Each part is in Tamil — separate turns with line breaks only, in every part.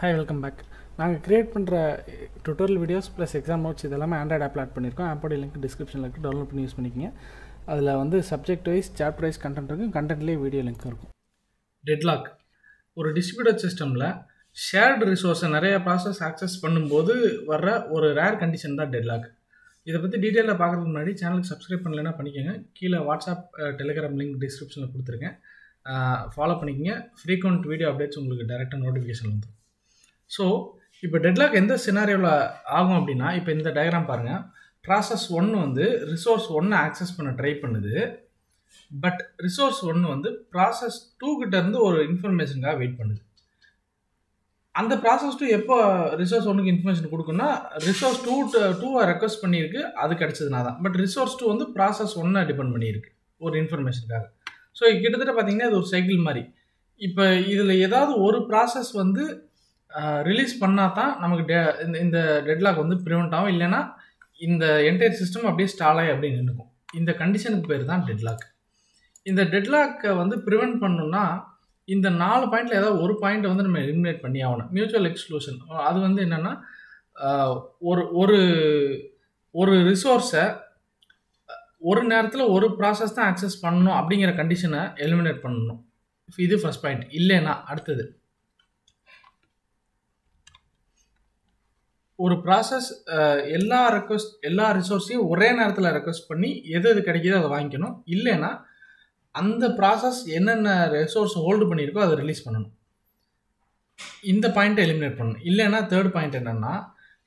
Hi welcome back. நாங்கள் க்ரியேட் பண்ணுற tutorial videos plus exam notes இதெல்லாமே ஆண்ட்ராய்ட் ஆப்பில் ஆட் பண்ணியிருக்கோம். ஆப்போட லிங்க் டிஸ்கிரிப்ஷனில் இருக்குது, டவுன்லோட் பண்ணி யூஸ் பண்ணிக்கங்க. அதில் வந்து subject wise chapter wise content இருக்கும், கண்டென்ட்லேயே வீடியோ லிங்க் இருக்கும். டெட்லாக் ஒரு டிஸ்ட்ரிபியூட்டட் சிஸ்டமில் ஷேர்டு ரிசோர்ஸை நிறைய ப்ராசஸ் ஆக்சஸ் பண்ணும்போது வர்ற ஒரு ரேர் கண்டிஷன் தான் டெட்லாக். இதை பற்றி டீட்டெயிலாக பார்க்குறதுக்கு முன்னாடி சேனலுக்கு சப்ஸ்கிரைப் பண்ணலைன்னா பண்ணிக்கோங்க. கீழே வாட்ஸ்அப் டெலிகிராம் லிங்க் டிஸ்கிரிப்ஷனில் கொடுத்துருக்கேன், ஃபாலோ பண்ணிக்கங்க. ஃப்ரீக்வெண்ட் வீடியோ அப்டேட்ஸ் உங்களுக்கு டேரெக்டாக நோட்டிஃபிகேஷன் வந்துடும். ஸோ இப்போ டெட்லாக் எந்த சினாரியோவில் ஆகும் அப்படின்னா, இப்போ இந்த டயக்ராம் பாருங்கள். ப்ராசஸ் 1 வந்து ரிசோர்ஸ் 1 ஆக்சஸ் பண்ண ட்ரை பண்ணுது. பட் ரிசோர்ஸ் 1 வந்து ப்ராசஸ் 2 கிட்ட இருந்து ஒரு இன்ஃபர்மேஷனுக்காக வெயிட் பண்ணுது. அந்த ப்ராசஸ் 2 எப்போ ரிசோர்ஸ் 1க்கு இன்ஃபர்மேஷன் கொடுக்குன்னா, ரிசோர்ஸ் 2 ரெக்வஸ்ட் பண்ணியிருக்கு, அது கிடச்சதுனா தான். பட் ரிசோர்ஸ் 2 வந்து ப்ராசஸ் 1 டிபெண்ட் பண்ணியிருக்கு ஒரு இன்ஃபர்மேஷனுக்காக. ஸோ கிட்டத்தட்ட பார்த்தீங்கன்னா இது ஒரு சைக்கிள் மாதிரி. இப்போ இதில் ஏதாவது ஒரு ப்ராசஸ் வந்து ரிலீஸ் பண்ணால் தான் நமக்கு இந்த டெட்லாக் வந்து ப்ரிவெண்ட் ஆகும். இல்லைன்னா இந்த என்டையர் சிஸ்டம் அப்படியே ஸ்டால் ஆகி அப்படியே நின்றுக்கும். இந்த கண்டிஷனுக்கு பேர் தான் டெட்லாக். இந்த டெட்லாக்கை வந்து ப்ரிவெண்ட் பண்ணணும்னா இந்த 4 பாயிண்டில் ஏதாவது ஒரு பாயிண்ட்டை வந்து நம்ம எலிமினேட் பண்ணி ஆகணும். மியூச்சுவல் எக்ஸ்க்ளூஷன் அது வந்து என்னென்னா, ஒரு ஒரு ரிசோர்ஸை ஒரு நேரத்தில் ஒரு ப்ராசஸ் தான் ஆக்சஸ் பண்ணணும் அப்படிங்கிற கண்டிஷனை எலிமினேட் பண்ணணும். இது ஃபர்ஸ்ட் பாயிண்ட். இல்லைன்னா அடுத்தது, ஒரு ப்ராசஸ் எல்லா ரிசோர்ஸையும் ஒரே நேரத்தில் ரெக்வஸ்ட் பண்ணி எது கிடைக்கிதோ அதை வாங்கிக்கணும். இல்லைன்னா அந்த ப்ராசஸ் என்னென்ன ரிசோர்ஸ் ஹோல்டு பண்ணியிருக்கோ அதை ரிலீஸ் பண்ணணும். இந்த பாயிண்ட்டை எலிமினேட் பண்ணணும். இல்லைன்னா தேர்ட் பாயிண்ட் என்னென்னா,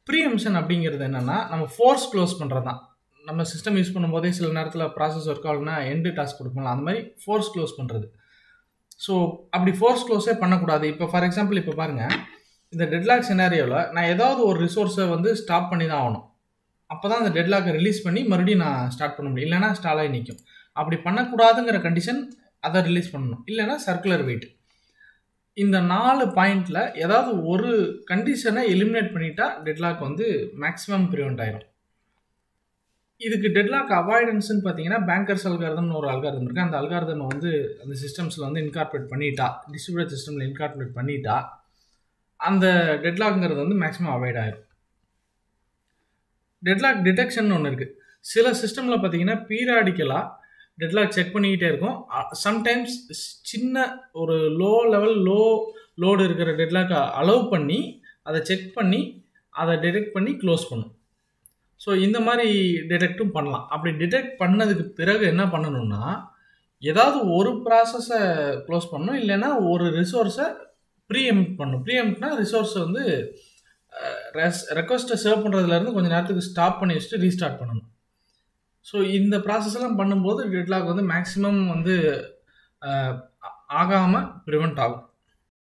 ப்ரீஎம்ஷன் அப்படிங்கிறது என்னென்னா, நம்ம ஃபோர்ஸ் க்ளோஸ் பண்ணுறது தான். நம்ம சிஸ்டம் யூஸ் பண்ணும்போதே சில நேரத்தில் ப்ராசஸ் ஒர்க் ஆகலைன்னா எண்டு டாஸ்க் கொடுப்போம்ல, அந்த மாதிரி ஃபோர்ஸ் க்ளோஸ் பண்ணுறது. ஸோ அப்படி ஃபோர்ஸ் க்ளோஸே பண்ணக்கூடாது. இப்போ ஃபார் எக்ஸாம்பிள் இப்போ பாருங்கள், இந்த டெட்லாக் சினாரியோவில் நான் ஏதாவது ஒரு ரிசோர்ஸை வந்து ஸ்டாப் பண்ணி தான் ஆகணும். அப்போ தான் அந்த டெட்லாக்கை ரிலீஸ் பண்ணி மறுபடியும் நான் ஸ்டார்ட் பண்ண முடியும். இல்லைனா ஸ்டால் ஆகி நிற்கும். அப்படி பண்ணக்கூடாதுங்கிற கண்டிஷன் அதை ரிலீஸ் பண்ணணும். இல்லைனா சர்க்குலர் வெயிட். இந்த 4 பாயிண்டில் ஏதாவது ஒரு கண்டிஷனை எலிமினேட் பண்ணிட்டா டெட்லாக் வந்து மேக்ஸிமம் ப்ரிவெண்ட் ஆயிடும். இதுக்கு டெட்லாக் அவாய்டன்ஸ்ன்னு பார்த்தீங்கன்னா, பேங்கர்ஸ் அல்காரிதம்னு ஒரு அல்காரிதம் இருக்குது. அந்த அல்காரிதம் வந்து அந்த சிஸ்டம்ஸில் வந்து இன்கார்பரேட் பண்ணிட்டா, டிஸ்ட்ரிபியூட்டட் சிஸ்டமில் இன்கார்பரேட் பண்ணிட்டா அந்த டெட்லாக்ங்கிறது வந்து மேக்ஸிமம் அவாய்ட் ஆகிடும். டெட்லாக் டிடெக்ஷன் ஒன்று இருக்குது. சில சிஸ்டமில் பார்த்தீங்கன்னா பீரியாடிக்கலாக டெட்லாக் செக் பண்ணிக்கிட்டே இருக்கும். சம்டைம்ஸ் சின்ன ஒரு லோடு இருக்கிற டெட்லாக்கை அலோவ் பண்ணி அதை செக் பண்ணி அதை டிடெக்ட் பண்ணி க்ளோஸ் பண்ணும். ஸோ இந்த மாதிரி டிடெக்டும் பண்ணலாம். அப்படி டிடெக்ட் பண்ணதுக்கு பிறகு என்ன பண்ணணும்னா, ஏதாவது ஒரு ப்ராசஸை க்ளோஸ் பண்ணணும். இல்லைன்னா ஒரு ரிசோர்ஸை ப்ரீஎம்ப்ட் பண்ணும். ப்ரீஎம்ப்ட்னா ரிசோர்ஸை வந்து ரெக்வஸ்ட்டை சர்வ் பண்ணுறதுலேருந்து கொஞ்சம் நேரத்துக்கு ஸ்டாப் பண்ணி வச்சுட்டு ரீஸ்டார்ட் பண்ணணும். ஸோ இந்த ப்ராசஸ்லாம் பண்ணும்போது டெட்லாக் வந்து மேக்ஸிமம் வந்து ஆகாமல் ப்ரிவெண்ட் ஆகும்.